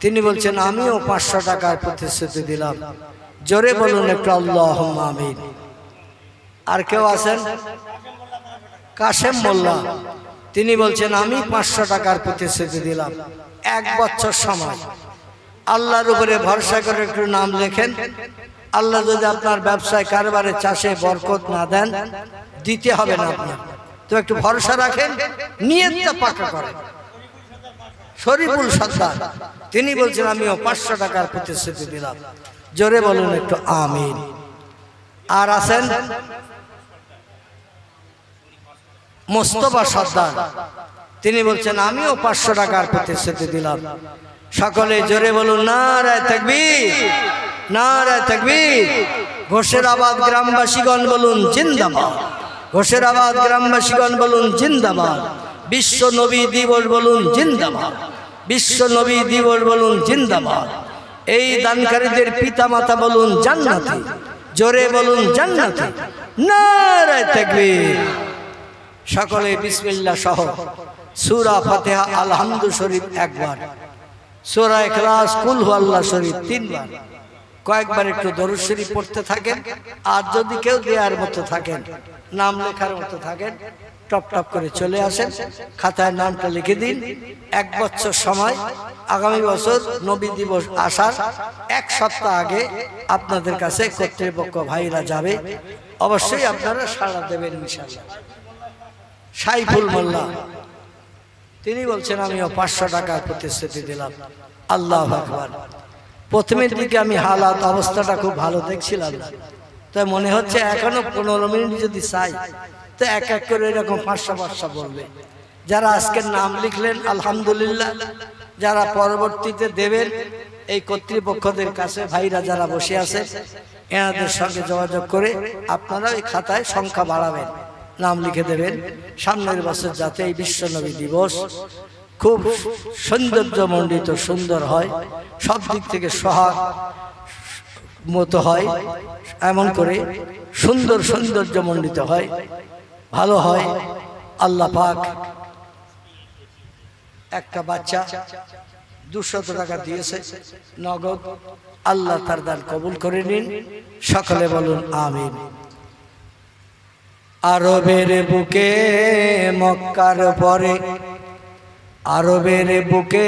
তিনি বলছেন আমিও 500 টাকার প্রতিশ্রুতি দিলাম। জোরে বলুন একটু আল্লাহুম্মা আমিন। আর কেউ আছেন? কাশেম মোল্লা তিনি বলছেন আমি 500 টাকার প্রতিশ্রুতি দিলাম 1 বছর সময়। আল্লাহর উপরে ভরসা করে একটু নাম লেখেন। আল্লাহ যদি আপনার ব্যবসায় কারবারে চাষে বরকত না দেন, দিতে হবে না আপনার, তো একটু ভরসা রাখেন, নিয়তটা পাকা করেন। শরীফুল সর্দার তিনি বলছেন আমিও 500 টাকার প্রতিশ্রুতি দিলাম। জোরে বলুন একটু আমিন। আর আছেন মোস্তফা সর্দার তিনি বলছেন আমিও 500 টাকার প্রতিশ্রুতি দিলাম। সকলে জোরে বলুন নারায়ে তাকবীর, নারায়ে তাকবীর। ঘোষেরাবাদ গ্রামবাসীগণ বলুন জিন্দাবাদ, ঘোষেরাবাদ গ্রামবাসীগণ বলুন জিন্দাবাদ। বিশ্ব নবী দিবস বলুন জিন্দাবাদ, বিশ্ব নবী দিবস বলুন জিন্দাবাদ। এই দানকারীদের পিতা মাতা বলুন জান্নাতি, জোরে বলুন জান্নাতি। নারায়ে তাকবীর। সকলে বিসমিল্লাহ সহ সূরা ফাতিহা আলহামদু শরীফ একবার, সূরা ইখলাস কুল হুয়াল্লাহ শরীফ 3 বার, কয়েকবার একটু দরুদ শরীফ পড়তে থাকেন। আর যদি কেউ দেওয়ার মতো থাকেন, নাম লেখার মতো থাকেন, টপ টপ করে চলে আসেন, খাতায় নামটা লিখে দিন। 1 বছর সময়, আগামী বছর নবী দিবস আসার 1 সপ্তাহ আগে আপনাদের কাছে কর্তৃপক্ষ ভাইরা যাবে। অবশ্যই আপনারা সাড়া দেবেন ইনশাআল্লাহ। সাইফুল মোল্লা তিনি বলছেন আমিও 500 টাকার প্রতিশ্রুতি দিলাম। আল্লাহু আকবার। প্রথমের দিকে আমি হালাত অবস্থাটা খুব ভালো দেখছিলাম না, তাই মনে হচ্ছে এখনো 15 মিনিট যদি চাই তো এক এক করে এরকম 500 বলবে। যারা আজকের নাম লিখলেন আলহামদুলিল্লাহ, যারা পরবর্তীতে দেবেন এই কর্তৃপক্ষদের কাছে ভাইরা যারা বসে আছে এনাদের সঙ্গে যোগাযোগ করে আপনারা এই খাতায় সংখ্যা বাড়াবেন, নাম লিখে দেবেন। সামনের বছর যাতে এই বিশ্ব নবী দিবস খুব সৌন্দর্যমণ্ডিত সুন্দর হয়, সব দিক থেকে সোহাগ মতো হয়, এমন করে সুন্দর সৌন্দর্যমণ্ডিত হয়, ভালো হয়। আল্লাহ পাক একটা বাচ্চা 200 টাকা দিয়েছে নগদ। আল্লাহ তার দান কবুল করে নিন। সকলে বলুন আমিন। আরবের বুকে মক্কার পরে, আরবের বুকে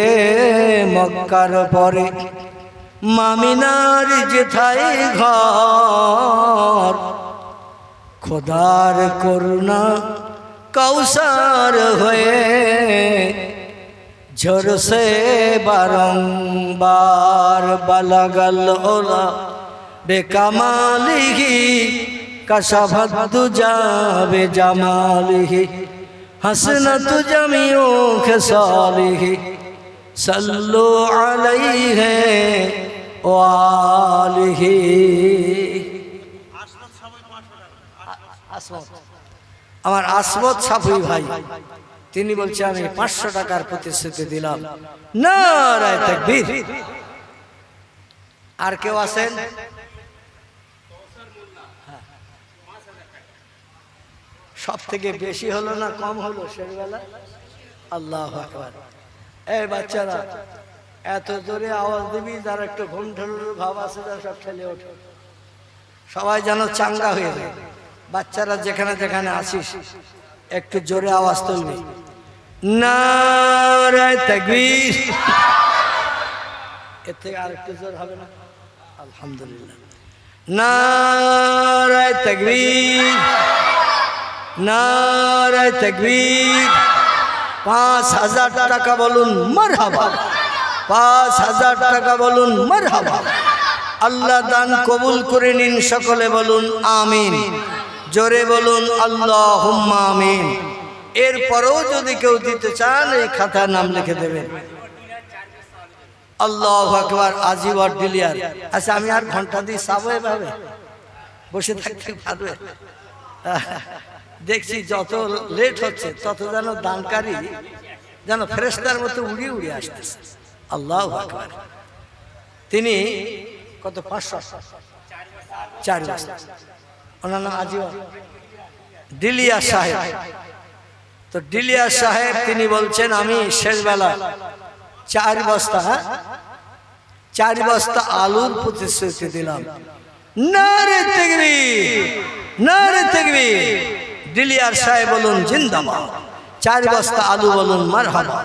মক্কার পরে মামিনার যেথায় ঘর, খোদার করুণা কৌসার হয়ে ঝরসে বারংবার বালাগাল ওলা বেকামালিহি কাশাফাত দুজা বেজামালিহি হাসনাত জামিউ খিসালিহি সাল্লু আলাইহি ওয়া আলিহি। আমার আসমত সাফুই ভাই তিনি বলছে আমি 500 টাকার প্রতিশ্রুতি দিলাম। নারায়ে তাকবীর। আর কেউ আছেন? সব থেকে বেশি হলো না কম হলো শেরবেলা? আল্লাহু আকবার। এই বাচ্চারা এত জোরে আওয়াজ দিবি যারা একটু ঘুম ঢুলুর ভাব আছে তারা সব ঠেলে ওঠে, সবাই যেন চাঙ্গা হয়ে যায়। বাচ্চারা যেখানে যেখানে আসিস একটু জোরে আওয়াজ তুলবি। নারায়ে তাকবীর। এর থেকে আর একটু জোর হবে না? আলহামদুলিল্লাহ। নারায়ে তাকবীর, নারায়ে তাকবীর। 5000 টাকা বলুন মারহাবা, 5000 টাকা বলুন মারহাবা। আল্লাহ দান কবুল করে নিন। সকলে বলুন আমিন। জোরে বলুন আল্লাহুম্মা আমিন। এরপরেও যদি কেউ দিতে চান এই খাতায় নাম লিখে দেবেন। আল্লাহু আকবার, আজিওয়ার ডিলিয়ার। আচ্ছা আমি আর ঘন্টা দিয়ে চাবো এভাবে বসে থাকতে পারবে? দেখছি যত লেট হচ্ছে তত যেন দানকারী যেন ফেরেশতার মতো উড়িয়ে উড়িয়ে আসতেছে। আল্লাহু আকবার। তিনি কত 504 বছর, ওনার নাম আজিওয়ার ডিলিয়া সাহেব। তো ডিলিয়া সাহেব তিনি বলছেন আমি শেষ বেলা 4 বস্তা আলুর প্রতিশ্রুতি দিলাম। নারে তাকবীর, নারে তাকবীর। ডিলিয়ার সাহেব বলুন জিন্দাবাদ। 4 বস্তা আলু বলুন মারহাবা,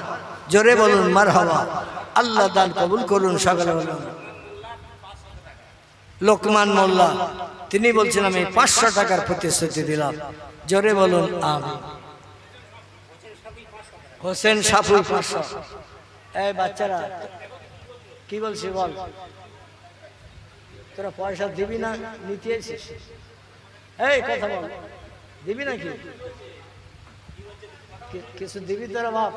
জোরে বলুন মারহাবা। আল্লাহ দান কবুল করুন। সকলে বলুন। লোকমান মোল্লা তিনি বলছেন আমি 500 টাকার প্রতিশ্রুতি দিলাম, জোরে বলুন আমিন। হোসেন সাফুই 500। এই বাচ্চারা কি বলছি বল, তোরা পয়সা দিবি না নিতে এসেছিস? এই কথা বল, দিবি নাকি? কিছু দিবি তোরা বাপ?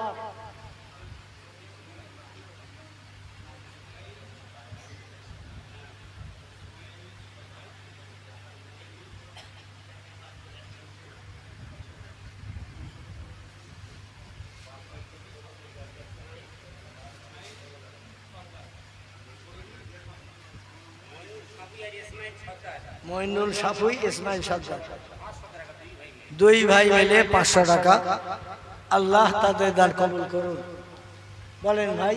মইনুল সাফুই, ইসমাইল সরদার, 2 ভাই মিলে 500 টাকা। আল্লাহ তাদের দান কবুল করুন। বলেন ভাই,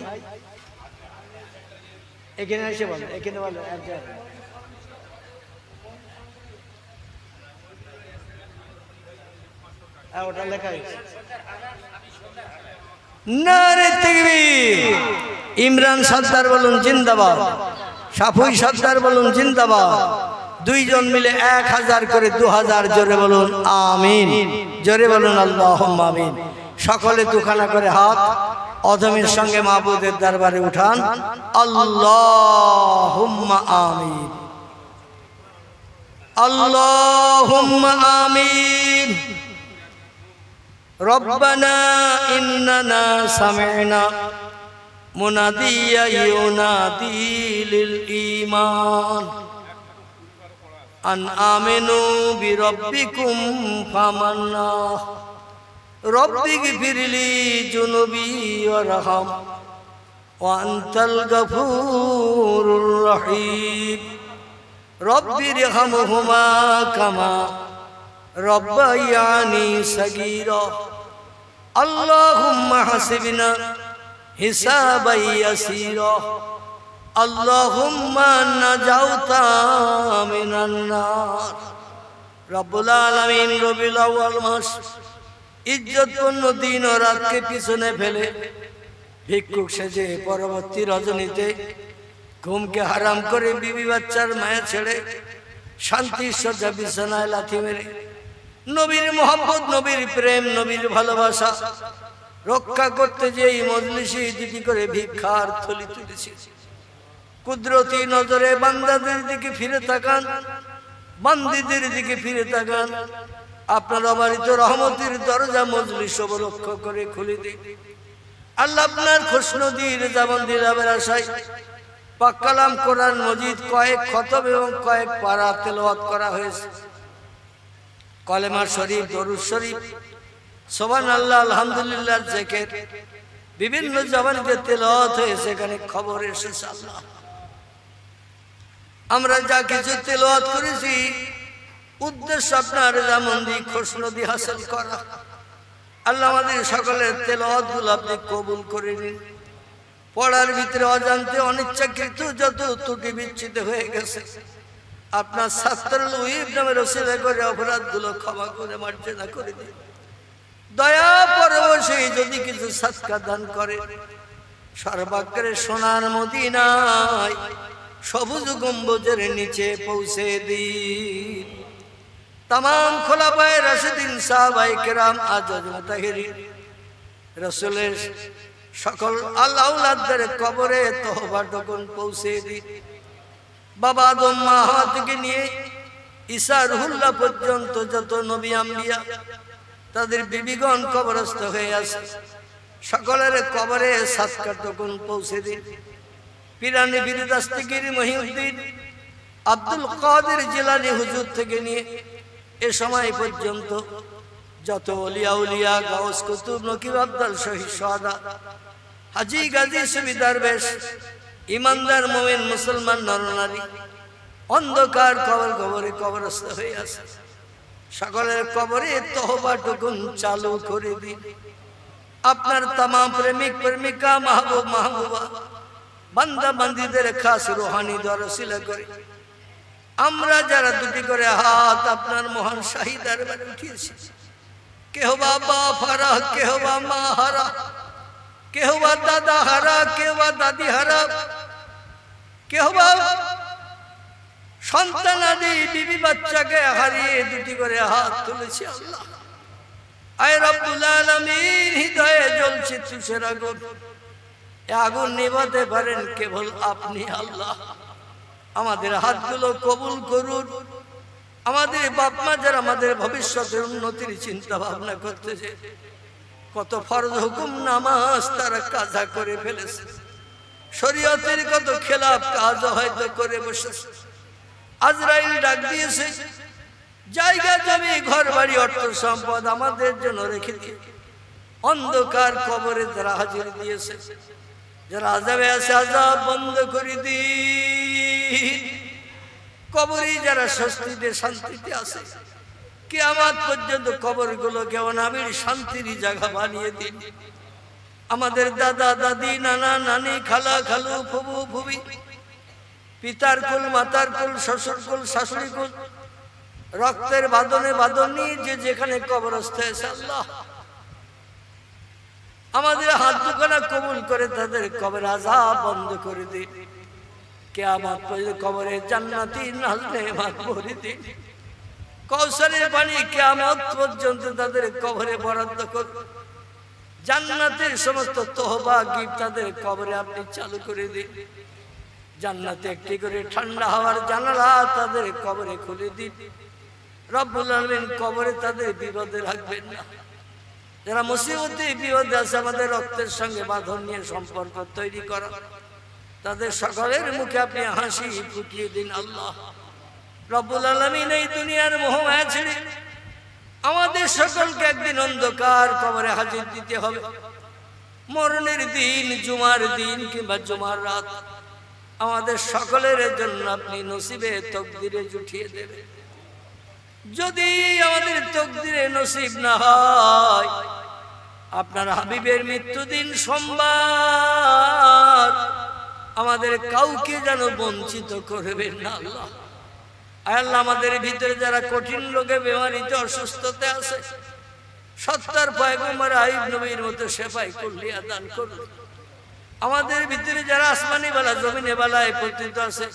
এখানে এসে বলেন, এখানে বলেন। ওটা লেখা হয়েছে। নারে তাকবীর। ইমরান সর্দার বলুন জিন্দাবাদ, সাফুই সর্দার বলুন জিন্দাবাদ। 2 জন মিলে 1000 করে 2000, জোরে বলুন আমিন, জোরে বলুন আল্লাহুম্মা আমিন। সকলে দুখানা করে হাত অধমের সঙ্গে মাবুদের দরবারে উঠান। আল্লাহুম্মা আমিন, আল্লাহুম্মা আমিন। রব্বানা ইন্নানা সামি'না মুনাদিয়া ইউনাদি লিল ঈমান আন আমিনু বিরব্বিকুম ফামান্না রব্বিগফিরলি যুনুবি ওয়ারহাম ওয়া আনতাল গফুরুর রহিম রব্বিরহামহুমা কামা রব্বায়ানি সগীরা আল্লাহুম্মা হাসিবনা হিসাবান ইয়াসীরা আল্লাহুম্মা নাজাউতা মিনান নার। রব্বুল আলামিন রবিউল আউয়াল মাস ইজ্জতপূর্ণ দিন ও রাতকে পিছনে ফেলে ভিক্ষুক সেজে পরবর্তী রজনীতে ঘুমকে হারাম করে বিবি বাচ্চার মায়া ছেড়ে শান্তির সজ্জা বিছানায় লাথি মেরে নবীর মোহাম্মদ, নবীর প্রেম, নবীর ভালোবাসা রক্ষা করতে যে এই মজলিসে 2টি করে ভিক্ষার থলি তুলেছি। কুদরতি নজরে বান্দাদের দিকে ফিরে তাকান, বান্দীদের দিকে ফিরে তাকান। আপনার অবারিত রহমতের দরজা মজলিস অবলক্ষ করে খুলে দিন। আল্লাহ আপনার খুশনদির জাবান্দি লাভের আশায় পাক কালাম কোরআন মজিদ কয়েক খতম এবং কয়েক পারা তেলাওয়াত করা হয়েছে। কলেমা শরীফ, দরুদ শরীফ, সুবহানাল্লাহ, আলহামদুলিল্লাহ জিকির বিভিন্ন জবানিতে তেলাওয়াত হয়েছে। এখানে খবর এসেছে আল্লাহ আমরা যা কিছু তেলাওয়াত করেছি উদ্দেশ্য আপনার জামন্দি খুশনদি হাসিল করা। আল্লাহ আমাদের সকলের তেলাওয়াতগুলো আপনি কবুল করে নিন। পড়ার ভিতরে অজান্তে অনিচ্ছাকৃত যত ত্রুটি বিচ্ছিত হয়ে গেছে আপনার ছাত্রুল উহিব নামের ওসিলা করে অপরাধগুলো ক্ষমা করে মার্জনা করে দিন। দয়া পরবশে যদি কিছু সাদকা দান করে সর্বাগ্রে সোনার মদিনায় সবুজ গম্বুজের নিচে পৌঁছে দিন। তামাম খোলাফায়ে রাশিদিন, সাহাবায়ে কেরাম, আজজ মুতাহিরিন, রাসূলের সকল আল্লাহওয়ালাদের কবরে তওবা টুকুন পৌঁছে দিন। বাবা আদম, মা হাওয়া থেকে নিয়ে ঈসা রুহুল্লাহ পর্যন্ত যত নবী আম্বিয়া তাদের বিবিগণ কবরস্থ হয়ে আছে, সকলের কবরে সাদকা টুকুন পৌঁছে দিন। পিরানি পীর দস্তগীর মহিউদ্দিন আব্দুল কাদের জিলানী হুজুর থেকে নিয়ে এ সময় পর্যন্ত যত ওলিয়া উলিয়া গাউস কুতুব নকিব আব্দাল শহীদ সোহাদা হাজী গাজী সুবিদার বেশ ইমানদার মুমিন মুসলমান নরনারী অন্ধকার কবরে কবরস্থ হয়ে আছে, সকলের কবরে তওবা টুকুন চালু করে দিন। আপনার तमाम প্রেমিক প্রেমিকা মাহবুব মাহবুবা বান্দা বান্দীদের খাস রুহানি দরসিলা করে আমরা যারা দুটি করে হাত আপনার মহান শাহী দরবারে উঠিয়েছি, কেহ বা বাপ হারা, কেহ বা মা হারা, কেহ বা দাদা হারা, কেহ বা দাদি হারা, কেহ বা সন্তানাদি বিবি বাচ্চাকে হারিয়ে দুটি করে হাত তুলেছি। আল্লাহ আয় রব্বুল আলামিন, হৃদয়ে জ্বলছে তুষের আগুন, এ আগুন নিভাতে পারেন কেবল আপনি আল্লাহ। আমাদের হাতগুলো কবুল করুন। আমাদের বাপ মা যারা আমাদের ভবিষ্যতের উন্নতির চিন্তা ভাবনা করতেছে, কত ফরজ হুকুম নামাজ তারা কাজা করে ফেলেছে, শরীয়তের কত খেলাফ কাজ হয়তো করে বসেছে। আজরাইল ডাক দিয়েছে, জায়গা জমি ঘর বাড়ি অর্থ সম্পদ আমাদের জন্য রেখে দিয়ে অন্ধকার কবরে যারা হাজির দিয়েছে, যারা আযাবে আছে আযাব বন্ধ করে দিন। কবরে যারা স্বস্তিতে শান্তিতে আছে, কিয়ামত পর্যন্ত কবরগুলো কেমন আমির শান্তির জায়গা বানিয়ে দিন। আমাদের দাদা দাদি নানা নানি খালা খালু ফুবু ফুবি, পিতার কুল মাতার কুল শ্বশুর কুল শাশুড়ি কুল, রক্তের বাঁধনে বাঁধনি যে যেখানে কবরস্থ হয়েছে, আল্লাহ আমাদের হাত দুখানা কবুল করে তাদের কবর আযাব বন্ধ করে দিন। কিয়ামত পর্যন্ত কবরে জান্নাতি নাজলে মাত ভরে দিন। কৌশলের পানি কিয়ামত পর্যন্ত তাদের কবরে বরাদ্দ করুন। জান্নাতের সমস্ত তওবা গিফট তাদের কবরে আপনি চালু করে দিন। জান্নাতে একটি করে ঠান্ডা হাওয়ার জানালা তাদের কবরে খুলে দিন। রব্বুল আলামিন কবরে তাদের বিপদে রাখবেন না। যারা মুসিবতে বিপদে আছে, আমাদের রক্তের সঙ্গে বাঁধন নিয়ে সম্পর্ক তৈরি করা, তাদের সকলের মুখে আপনি হাসি ফুটিয়ে দিন। আল্লাহ রব্বুল আলামিন এই দুনিয়ার মোহমায়া ছেড়ে আমাদের সকলকে একদিন অন্ধকার কবরে হাজির দিতে হবে। মরণের দিন, জুমার দিন কিংবা জুমার রাত আমাদের সকলের জন্য আপনি নসিবে তকদিরে জুটিয়ে দেবেন। যদি আমাদের তকদিরে নসিব না হয়, আপনার হাবিবের মৃত্যুদিন সোমবার আমাদের কাউকে যেন বঞ্চিত করবেন না। আল্লাহ আল্লাহ আমাদের ভিতরে যারা কঠিন রোগে বেমারিতে অসুস্থতে আছে, সত্তর পয়গম্বর আইব নবীর মতো সেফাই কুল্লিয়া দান করুন। আমাদের ভিতরে যারা আসমানি বালা জমিনে বালায় পতিত আছে,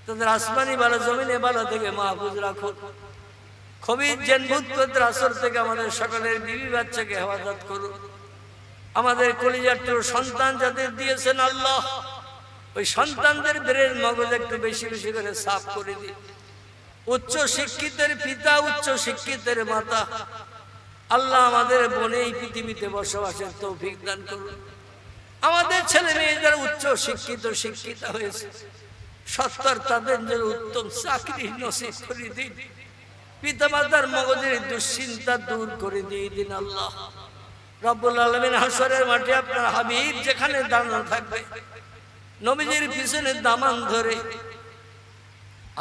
তাদের আসমানি বালা জমিনে বালা থেকে মাহফুজ রাখুন। খবির জেনভূত পত্র আসর থেকে আমাদের সকলের বিবি বাচ্চাকে হেফাজত করুন। আমাদের কলিজার টুকরো সন্তান যাদের দিয়েছেন, আল্লাহ ওই সন্তানদের ব্রেন মগজ একটু বেশি বেশি করে সাফ করে দিন। উচ্চ শিক্ষিতের পিতা, উচ্চ শিক্ষিতের মাতা, আল্লাহ আমাদের বনে এই পৃথিবীতে বসবাসের তৌফিক দান করুন। আমাদের ছেলে মেয়ে যারা উচ্চ শিক্ষিত শিক্ষিতা হয়েছে, সত্তর তাদের জন্য উত্তম চাকরি নসিব করে দিন। পিতা মাতার মগজের দুশ্চিন্তা দূর করে দিয়ে দিন। আল্লাহ রব্বুল আলামিন হাসরের মাঠে আপনার হাবিব যেখানে দাঁড়ানো থাকবে, নবীজির পিছনে দামান ধরে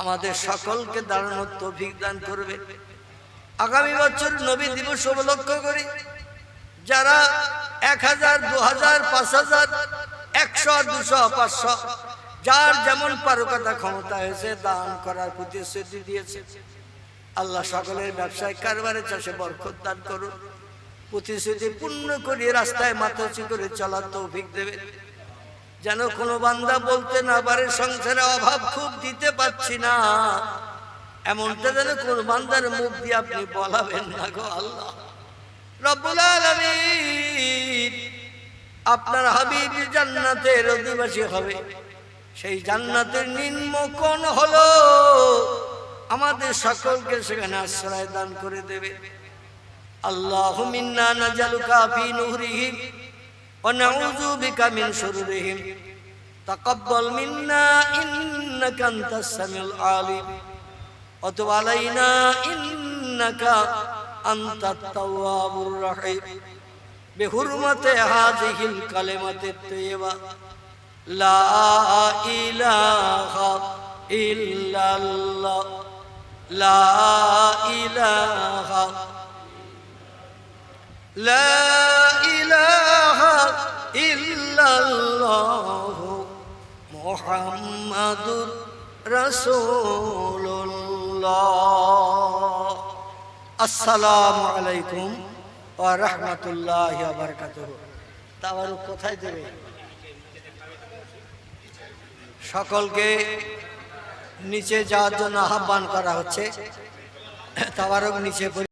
আমাদের সকলকে দাঁড়ানোর তৌফিক দান করবে। আগামী বছর নবী দিবস উপলক্ষ করে যারা 1000, 2000, 5000, 100, 200, 500 যার যেমন পারকতা ক্ষমতা হয়েছে দান করার প্রতিশ্রুতি দিয়েছে, আল্লাহ সকলের ব্যবসায় কারবারে চাষে বরকত দান করুন। প্রতিশ্রুতি পূর্ণ করিয়ে রাস্তায় মাথা উঁচু করে চলার তৌফিক দেবে, যেন কোনো বান্দা বলতে না পারে সংসারে অভাব খুব দিতে পারছি না, এমনটা যেন কোন বান্দার মুখ দিয়ে আপনি বলাবেন না গো আল্লাহ রব্বুল আলামিন। আপনার হাবিব জান্নাতের অধিবাসী হবে, সেই জান্নাতের নিম্ন কোণ হলো আমাদের সকলকে সেখানে আশ্রয় দান করে দেবে। আল্লাহুম্মা ইন্না নাজালুকা ফি নুহরিহিম ওয়া নাউযু বিকা মিন শুরুরিহিম। তাকাব্বাল মিন্না ইন্নাকা আনতাস সামিউল আলিম ওয়া তুব আলাইনা ইন্নাকা আনতাত তাওয়াবুর রহিম বিহুরমাতি হাযিহিল কালিমাতিত তাইয়্যিবা লা ইলাহা ইল্লাল্লাহ লা ইলাহা লা ইলাহা ইল্লাল্লাহ মুহাম্মাদুর রাসূলুল্লাহ। আসসালামু আলাইকুম ওয়া রাহমাতুল্লাহি ওয়া বারাকাতুহু। তাবারুক কোথায় দেবে? সকলকে নিচে যাওয়ার জন্য আহ্বান করা হচ্ছে। তাবারুক নিচে